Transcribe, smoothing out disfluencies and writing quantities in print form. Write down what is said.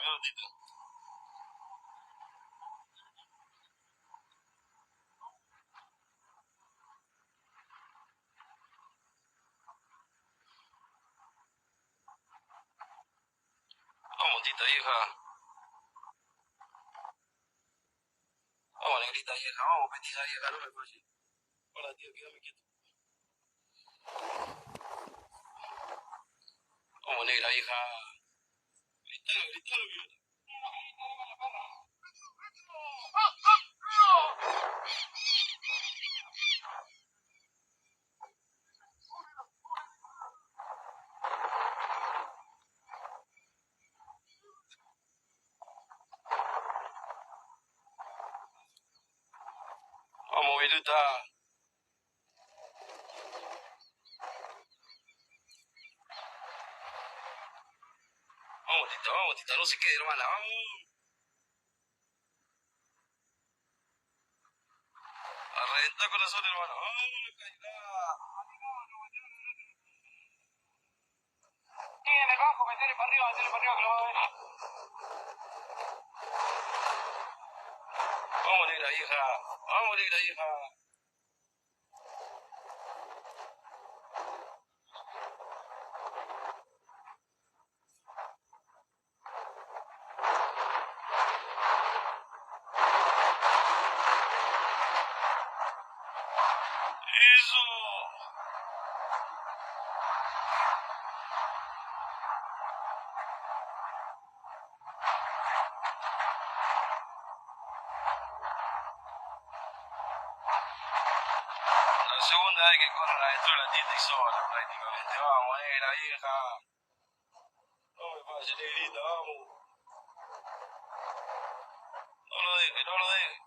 minutito. Vamos, montita hija. Vamos, negrita vieja, vamos, petija vieja, no me falles. Hola, tío, quédame quieto. Vamos, negra vieja. Gritalo, gritalo, gritalo. Vamos, viruta. Vamos, tita, no se quede, hermana, vamos. A reventar corazón, hermano. Vamos, caída. Tiene bajo, metele para arriba, que lo va a ver. Vamos, negra vieja. Vamos, negra vieja. Eso. La segunda vez que corren adentro de la tienda y sola, prácticamente. Vamos, negra vieja. No me pases, negrita, vamos. No lo dejes, no lo dejes.